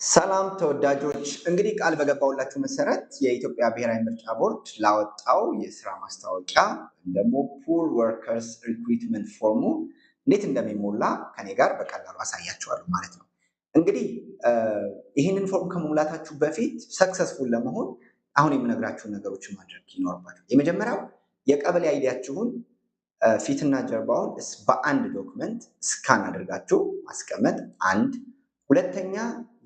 ሰላም ተወዳጆች፣ እንግዲህ ቃል በገባሁላችሁ መሰረት የኢትዮጵያ ብሔራዊ ምርጫ ቦርድ ላወጣው የስራ ማስታወቂያ ደግሞ ፑል ወርከርስ ሪክሩትመንት ፎርሙ እንዴት እንደሚሞላ ከኔ ጋር በቀላሉ አሳያችኋለሁ ማለት ነው። እንግዲህ ይህንን ፎርም ከመሙላታችሁ በፊት ሰክሰስፉል ለመሆን አሁን የምነግራችሁን ነገሮችን ማድረግ ይኖርባችሁ። የመጀመሪያው የቀበሌ አይዲያችሁን ፊትና ጀርባውን በአንድ ዶክመንት ስካን አድርጋችሁ ማስቀመጥ አንድ። ሁለተኛ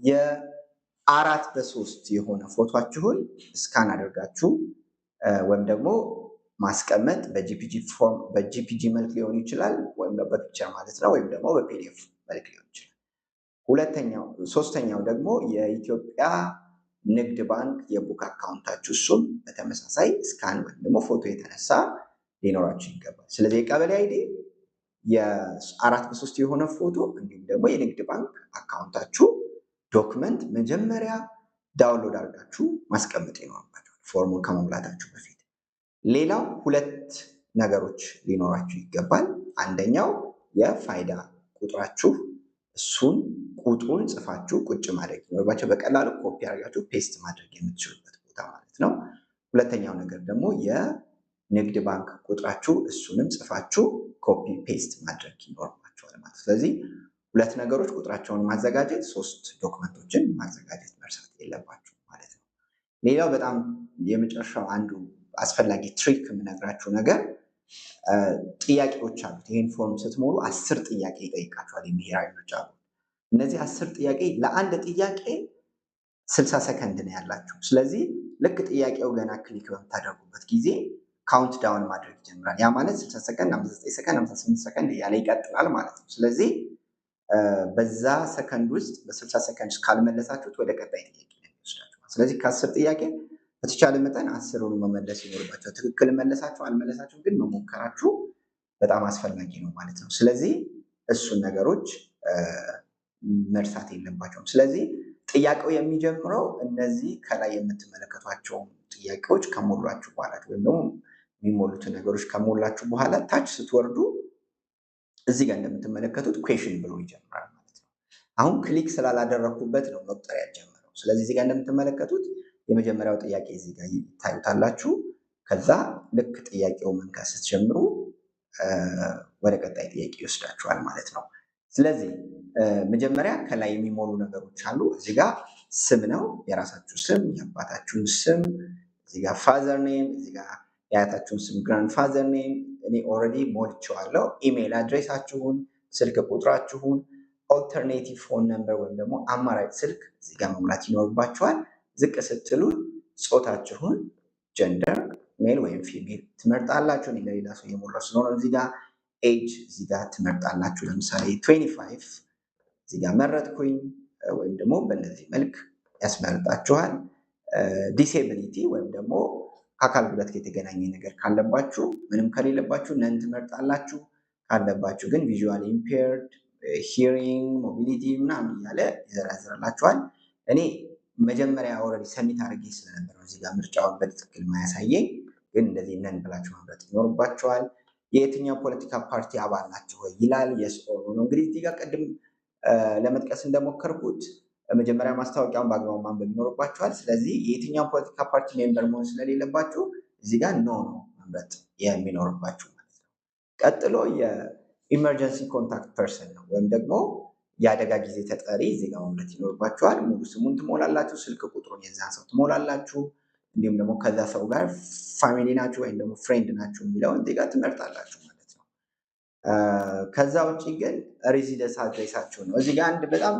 የ4:3 የሆነ ፎቶአችሁን ስካን አድርጋችሁ ወይም ደግሞ ማስቀመጥ በጂፒጂ መልክ ሊሆን ይችላል፣ ወይም በፒክቸር ማለት ነው፣ ወይም ደግሞ በፒዲኤፍ መልክ ሊሆን ይችላል። ሶስተኛው ደግሞ የኢትዮጵያ ንግድ ባንክ የቡክ አካውንታችሁ እሱም በተመሳሳይ ስካን ወይም ደግሞ ፎቶ የተነሳ ሊኖራችሁ ይገባል። ስለዚህ የቀበሌ አይዲ፣ የ4:3 የሆነ ፎቶ እንዲሁም ደግሞ የንግድ ባንክ አካውንታችሁ ዶክመንት መጀመሪያ ዳውንሎድ አድርጋችሁ ማስቀመጥ ይኖርባችኋል ፎርሙን ከመሙላታችሁ በፊት። ሌላው ሁለት ነገሮች ሊኖራችሁ ይገባል። አንደኛው የፋይዳ ቁጥራችሁ፣ እሱን ቁጥሩን ጽፋችሁ ቁጭ ማድረግ ይኖርባችሁ፣ በቀላሉ ኮፒ አድርጋችሁ ፔስት ማድረግ የምትችሉበት ቦታ ማለት ነው። ሁለተኛው ነገር ደግሞ የንግድ ባንክ ቁጥራችሁ፣ እሱንም ጽፋችሁ ኮፒ ፔስት ማድረግ ይኖርባችኋል ማለት ነው። ስለዚህ ሁለት ነገሮች፣ ቁጥራቸውን ማዘጋጀት፣ 3 ዶክመንቶችን ማዘጋጀት መርሳት የለባችሁ ማለት ነው። ሌላው በጣም የመጨረሻው አንዱ አስፈላጊ ትሪክ የምነግራችሁ ነገር ጥያቄዎች አሉት። ይህን ፎርም ስትሞሉ 10 ጥያቄ ይጠይቃችኋል የብሔራዊ ምርጫ ቦርድ። እነዚህ 10 ጥያቄ ለአንድ ጥያቄ 60 ሰከንድ ነው ያላችሁ። ስለዚህ ልክ ጥያቄው ገና ክሊክ በምታደርጉበት ጊዜ ካውንት ዳውን ማድረግ ይጀምራል። ያ ማለት 60 ሰከንድ፣ 59 ሰከንድ፣ 58 ሰከንድ እያለ ይቀጥላል ማለት ነው። ስለዚህ በዛ ሰከንድ ውስጥ በ60 ሰከንድ ካልመለሳችሁት ወደ ቀጣይ ጥያቄ ነው የሚወስዳችሁ። ስለዚህ ከ10 ጥያቄ በተቻለ መጠን 10ሩን መመለስ ይኖርባቸው። ትክክል መለሳችሁ አልመለሳችሁ ግን መሞከራችሁ በጣም አስፈላጊ ነው ማለት ነው። ስለዚህ እሱን ነገሮች መርሳት የለባቸውም። ስለዚህ ጥያቄው የሚጀምረው እነዚህ ከላይ የምትመለከቷቸው ጥያቄዎች ከሞላችሁ በኋላ ወይም ደግሞ የሚሞሉትን ነገሮች ከሞላችሁ በኋላ ታች ስትወርዱ እዚህ ጋር እንደምትመለከቱት ኩዌሽን ብሎ ይጀምራል ማለት ነው። አሁን ክሊክ ስላላደረኩበት ነው መቁጠሪያ ጀመረው። ስለዚህ እዚህ ጋር እንደምትመለከቱት የመጀመሪያው ጥያቄ እዚህ ጋር ታዩታላችሁ። ከዛ ልክ ጥያቄው መንካት ስትጀምሩ ወደ ቀጣይ ጥያቄ ይወስዳችኋል ማለት ነው። ስለዚህ መጀመሪያ ከላይ የሚሞሉ ነገሮች አሉ። እዚህ ጋር ስም ነው፣ የራሳችሁ ስም፣ የአባታችሁን ስም፣ እዚህ ጋር ፋዘር ኔም፣ እዚህ ጋር የአያታችሁን ስም ግራንድ ፋዘር ኔም እኔ ኦልሬዲ ሞልቼዋለሁ። ኢሜይል አድሬሳችሁን፣ ስልክ ቁጥራችሁን፣ ኦልተርኔቲቭ ፎን ነምበር ወይም ደግሞ አማራጭ ስልክ እዚህ ጋር መሙላት ይኖርባችኋል። ዝቅ ስትሉ ጾታችሁን ጀንደር ሜል ወይም ፊሜል ትመርጣላችሁ። እኔ ለሌላ ሰው የሞላው ስለሆነ እዚህ ጋር ኤጅ እዚህ ጋር ትመርጣላችሁ። ለምሳሌ 25 እዚህ ጋር መረጥኩኝ፣ ወይም ደግሞ በእነዚህ መልክ ያስመርጣችኋል። ዲሴቢሊቲ ወይም ደግሞ አካል ጉዳት የተገናኘ ነገር ካለባችሁ፣ ምንም ከሌለባችሁ ነን ትመርጣላችሁ። ካለባችሁ ግን ቪዥዋል ኢምፔርድ፣ ሂሪንግ፣ ሞቢሊቲ ምናምን እያለ ይዘረዝርላችኋል። እኔ መጀመሪያ ኦልሬዲ ሰሚት አድርጌ ስለነበረ እዚህ ጋር ምርጫውን በትክክል ማያሳየኝ፣ ግን እንደዚህ ነን ብላችሁ መምረጥ ይኖርባችኋል። የየትኛው ፖለቲካ ፓርቲ አባል ናችሁ ወይ ይላል። የስ ኦር ኖ ነው። እንግዲህ እዚህ ጋር ቅድም ለመጥቀስ እንደሞከርኩት መጀመሪያ ማስታወቂያውን በአግባቡ ማንበብ ይኖርባችኋል። ስለዚህ የየትኛው ፖለቲካ ፓርቲ ሜምበር መሆን ስለሌለባችሁ እዚህ ጋር ኖ ነው መምረጥ የሚኖርባችሁ ማለት ነው። ቀጥሎ የኢመርጀንሲ ኮንታክት ፐርሰን ነው፣ ወይም ደግሞ የአደጋ ጊዜ ተጠሪ እዚህ ጋር መምረጥ ይኖርባችኋል። ሙሉ ስሙን ትሞላላችሁ፣ ስልክ ቁጥሩን የዛን ሰው ትሞላላችሁ፣ እንዲሁም ደግሞ ከዛ ሰው ጋር ፋሚሊ ናችሁ ወይም ደግሞ ፍሬንድ ናችሁ የሚለውን እዚህ ጋር ትመርጣላችሁ ማለት ነው። ከዛ ውጭ ግን ሬዚደንስ አድሬሳችሁ ነው። እዚህ ጋር አንድ በጣም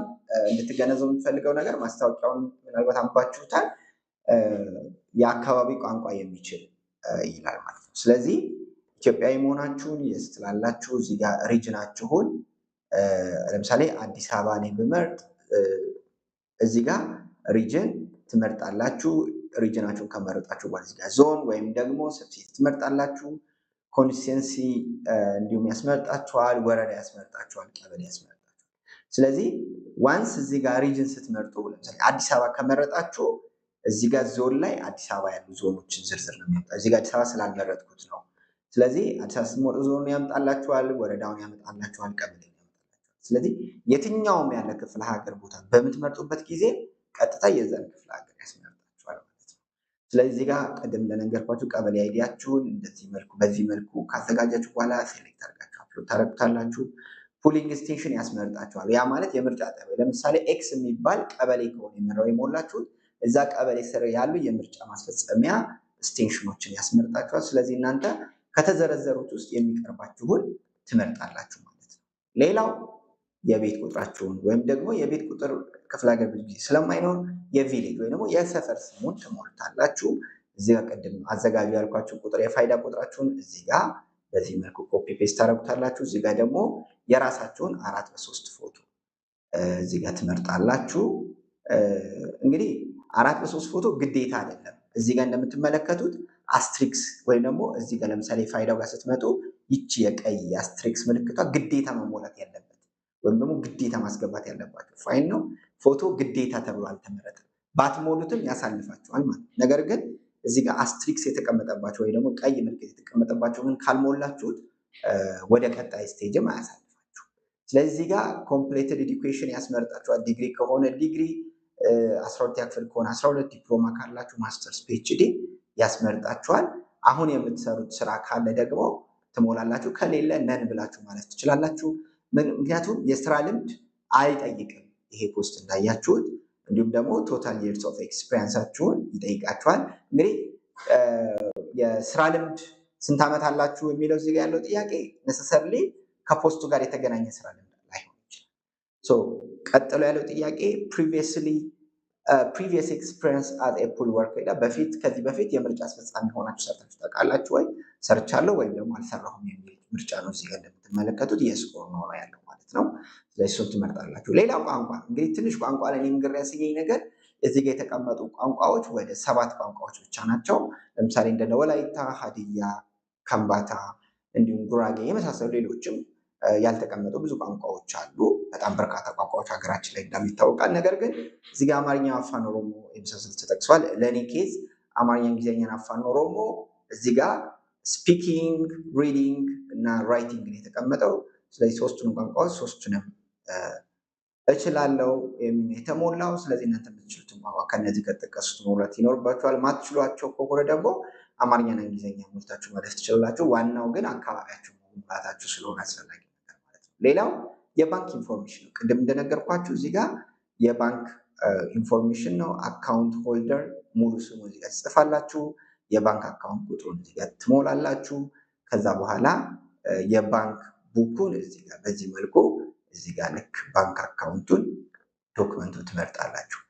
እንድትገነዘቡ የምትፈልገው ነገር ማስታወቂያውን ምናልባት አንባችሁታል፣ የአካባቢ ቋንቋ የሚችል ይላል ማለት ነው። ስለዚህ ኢትዮጵያዊ መሆናችሁን የስ ትላላችሁ። እዚህ ጋር ሪጅናችሁን ለምሳሌ አዲስ አበባ ላይ ብመርጥ እዚህ ጋር ሪጅን ትመርጣላችሁ። ሪጅናችሁን ከመረጣችሁ በኋላ እዚህ ጋር ዞን ወይም ደግሞ ሰብሲቲ ትመርጣላችሁ። ኮንስቲትንሲ እንዲሁም ያስመርጣችኋል፣ ወረዳ ያስመርጣችኋል፣ ቀበሌ ያስመርጣችኋል። ስለዚህ ዋንስ እዚህ ጋር ሪጅን ስትመርጡ ለምሳሌ አዲስ አበባ ከመረጣችሁ እዚህ ጋር ዞን ላይ አዲስ አበባ ያሉ ዞኖችን ዝርዝር ነው የሚያመጣው። እዚህ ጋር አዲስ አበባ ስላልመረጥኩት ነው። ስለዚህ አዲስ አበባ ስትመርጡ ዞኑን ያመጣላችኋል፣ ወረዳውን ያመጣላችኋል፣ ቀበሌ ያመጣላችኋል። ስለዚህ የትኛውም ያለ ክፍለ ሀገር ቦታ በምትመርጡበት ጊዜ ቀጥታ የዛን ክፍለ ሀገር ያስመርጣችኋል ማለት ነው። ስለዚህ እዚህ ጋር ቅድም እንደነገርኳችሁ ቀበሌ አይዲያችሁን በዚህ መልኩ ካዘጋጃችሁ በኋላ ሴሌክት አድርጋችሁ አፕሎድ ታደርጉታላችሁ። ፑሊንግ ስቴሽን ያስመርጣችኋል። ያ ማለት የምርጫ ጣቢያ ለምሳሌ ኤክስ የሚባል ቀበሌ ከሆነ የሞላችሁት እዛ ቀበሌ ስር ያሉ የምርጫ ማስፈጸሚያ ስቴሽኖችን ያስመርጣችኋል። ስለዚህ እናንተ ከተዘረዘሩት ውስጥ የሚቀርባችሁን ትመርጣላችሁ ማለት ነው። ሌላው የቤት ቁጥራችሁን ወይም ደግሞ የቤት ቁጥር ክፍለ ሀገር ብዙ ጊዜ ስለማይኖር የቪሌጅ ወይም ደግሞ የሰፈር ስሙን ትሞልታላችሁ። እዚህ ጋር ቅድም አዘጋጁ ያልኳችሁ ቁጥር የፋይዳ ቁጥራችሁን እዚህ ጋር በዚህ መልኩ ኮፒ ፔስት ታደርጉታላችሁ። እዚህ ጋር ደግሞ የራሳችሁን 4:3 ፎቶ እዚህ ጋር ትመርጣላችሁ። እንግዲህ 4:3 ፎቶ ግዴታ አይደለም። እዚህ ጋር እንደምትመለከቱት አስትሪክስ ወይም ደግሞ እዚህ ጋር ለምሳሌ ፋይዳው ጋር ስትመጡ ይቺ የቀይ አስትሪክስ ምልክቷ ግዴታ መሞላት ያለበት ወይም ደግሞ ግዴታ ማስገባት ያለባቸው ፋይል ነው። ፎቶ ግዴታ ተብሎ አልተመረጠም። ባትሞሉትም ያሳልፋችኋል ማለት ነው። ነገር ግን እዚህ ጋር አስትሪክስ የተቀመጠባቸው ወይ ደግሞ ቀይ ምልክት የተቀመጠባቸው ግን ካልሞላችሁት ወደ ቀጣይ ስቴጅም አያሳልፋችሁ። ስለዚህ እዚህ ጋር ኮምፕሌትድ ኤዱኬሽን ያስመርጣችኋል። ዲግሪ ከሆነ ዲግሪ፣ 12ኛ ክፍል ከሆነ 12፣ ዲፕሎማ ካላችሁ ማስተርስ፣ ፒኤችዲ ያስመርጣችኋል። አሁን የምትሰሩት ስራ ካለ ደግሞ ትሞላላችሁ። ከሌለ ነን ብላችሁ ማለት ትችላላችሁ። ምክንያቱም የስራ ልምድ አይጠይቅም ይሄ ፖስት እንዳያችሁት። እንዲሁም ደግሞ ቶታል years of experienceአችሁን ይጠይቃችኋል። እንግዲህ የስራ ልምድ ስንት ዓመት አላችሁ የሚለው እዚህ ጋር ያለው ጥያቄ necessarily ከፖስቱ ጋር የተገናኘ ስራ ልምድ ላይሆን ይችላል። ቀጥሎ ያለው ጥያቄ previous experience as a poll worker ይላል። ከዚህ በፊት የምርጫ አስፈጻሚ ሆናችሁ ሰርታችሁ ታውቃላችሁ ወይ? ሰርቻለሁ ወይም ደግሞ አልሰራሁም የሚል ምርጫ ነው። እዚህ ጋር እንደምትመለከቱት የስ ኦር ኖ ያለው ማለት ነው። ስለዚህ እሱን ትመርጣላችሁ። ሌላው ቋንቋ እንግዲህ ትንሽ ቋንቋ ላይ ግር ያሰኘኝ ነገር እዚህ ጋር የተቀመጡ ቋንቋዎች ወደ 7 ቋንቋዎች ብቻ ናቸው። ለምሳሌ እንደ ወላይታ፣ ሀዲያ፣ ከምባታ እንዲሁም ጉራጌ የመሳሰሉ ሌሎችም ያልተቀመጡ ብዙ ቋንቋዎች አሉ። በጣም በርካታ ቋንቋዎች ሀገራችን ላይ እንዳሉ ይታወቃል። ነገር ግን እዚህ ጋር አማርኛ፣ አፋን ኦሮሞ የመሳሰሉት ተጠቅሷል። ለእኔ ኬዝ አማርኛ፣ እንግሊዝኛና አፋን ኦሮሞ እዚህ ጋር ስፒኪንግ፣ ሪዲንግ እና ራይቲንግ ነው የተቀመጠው። ስለዚህ ሶስቱንም ቋንቋዎች ሶስቱንም እችላለሁ የሚል የተሞላው። ስለዚህ እናንተ የምትችሉትን ቋንቋ ከነዚህ ከተጠቀሱት መሙላት ይኖርባችኋል። ማትችሏቸው ከሆነ ደግሞ አማርኛና እንግሊዝኛ ሞልታችሁ ማለፍ ትችላላችሁ። ዋናው ግን አካባቢያችሁ መሙላታችሁ ስለሆነ አስፈላጊ ነገር ማለት ነው። ሌላው የባንክ ኢንፎርሜሽን ነው። ቅድም እንደነገርኳችሁ እዚህ ጋር የባንክ ኢንፎርሜሽን ነው። አካውንት ሆልደር ሙሉ ስሙ እዚህ ጋር ትጽፋላችሁ። የባንክ አካውንት ቁጥሩን እዚህ ጋር ትሞላላችሁ። ከዛ በኋላ የባንክ ቡኩን እዚህ ጋር በዚህ መልኩ እዚህ ጋር ልክ ባንክ አካውንቱን ዶክመንቱ ትመርጣላችሁ።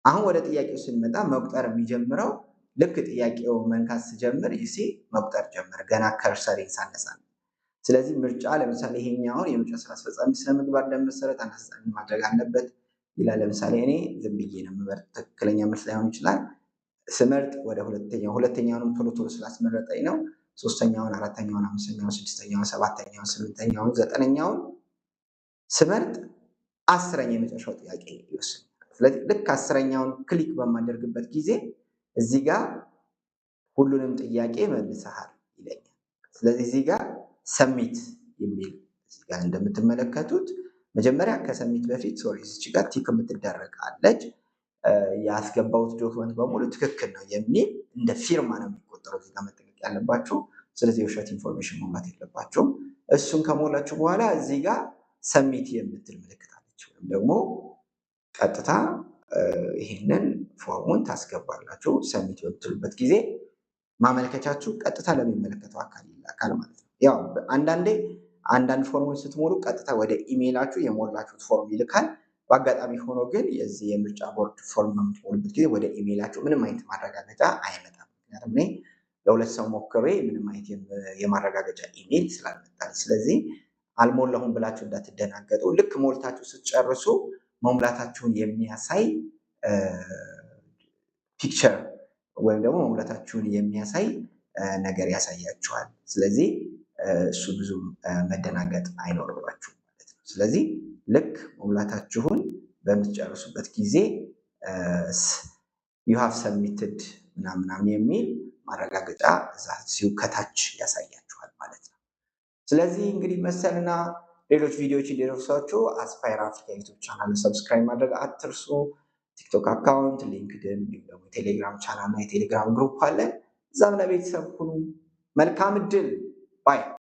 አሁን ወደ ጥያቄው ስንመጣ መቁጠር የሚጀምረው ልክ ጥያቄው መንካት ስጀምር ይሲ መቁጠር ጀመረ ገና ከርሰሪን ሳነሳ። ስለዚህ ምርጫ ለምሳሌ ይሄኛውን የምርጫ ስራ አስፈጻሚ ስነ ምግባር ደንብ መሰረት አናስጻሚ ማድረግ አለበት ይላል። ለምሳሌ እኔ ዝም ብዬ ነው የምመርጥ፣ ትክክለኛ መልስ ላይሆን ይችላል። ስመርጥ ወደ ሁለተኛውንም ቶሎ ቶሎ ስላስመረጠኝ ነው። ሶስተኛውን፣ አራተኛውን፣ አምስተኛውን፣ ስድስተኛውን፣ ሰባተኛውን፣ ስምንተኛውን፣ ዘጠነኛውን ስመርጥ 10ኛ የመጨረሻው ጥያቄ ይወስናል። ስለዚህ ልክ 10ኛውን ክሊክ በማደርግበት ጊዜ እዚህ ጋር ሁሉንም ጥያቄ መልሰሃል ይለኛል። ስለዚህ እዚህ ጋር ሰሚት የሚል እዚህ ጋር እንደምትመለከቱት መጀመሪያ ከሰሚት በፊት እዚች ጋር ቲክ የምትደረግ አለች። ያስገባሁት ዶክመንት በሙሉ ትክክል ነው የሚል እንደ ፊርማ ነው የሚቆጠረው። እዚህ ጋር መጠንቀቅ ያለባችሁ። ስለዚህ የውሸት ኢንፎርሜሽን መሙላት የለባችሁም። እሱን ከሞላችሁ በኋላ እዚህ ጋር ሰሚት የምትል ምልክት አለች። ወይም ደግሞ ቀጥታ ይሄንን ፎርሙን ታስገባላችሁ። ሰሚት በምትሉበት ጊዜ ማመልከቻችሁ ቀጥታ ለሚመለከተው አካል ይላካል ማለት ነው። ያው አንዳንድ ፎርሞች ስትሞሉ ቀጥታ ወደ ኢሜይላችሁ የሞላችሁት ፎርም ይልካል። በአጋጣሚ ሆኖ ግን የዚህ የምርጫ ቦርድ ፎርም በምትሞሉበት ጊዜ ወደ ኢሜይላችሁ ምንም አይነት ማረጋገጫ አይመጣም። ምክንያቱም እኔ ለሁለት ሰው ሞክሬ ምንም አይነት የማረጋገጫ ኢሜይል ስላልመጣል። ስለዚህ አልሞላሁም ብላችሁ እንዳትደናገጡ። ልክ ሞልታችሁ ስትጨርሱ መሙላታችሁን የሚያሳይ ፒክቸር ወይም ደግሞ መሙላታችሁን የሚያሳይ ነገር ያሳያችኋል። ስለዚህ እሱ ብዙ መደናገጥ አይኖርባችሁም ማለት ነው። ስለዚህ ልክ መሙላታችሁን በምትጨርሱበት ጊዜ you have submitted ምናምን የሚል ማረጋገጫ እዚሁ ከታች ያሳያችኋል ማለት ነው። ስለዚህ እንግዲህ መሰልና ሌሎች ቪዲዮዎች እንዲደርሷችሁ አስፓየር አፍሪካ ዩቱብ ቻናል ሰብስክራይብ ማድረግ አትርሱ። ቲክቶክ አካውንት፣ ሊንክድን እንዲሁም ደግሞ የቴሌግራም ቻናል እና የቴሌግራም ግሩፕ አለን። እዛም ለቤተሰብ ሁኑ። መልካም እድል ባይ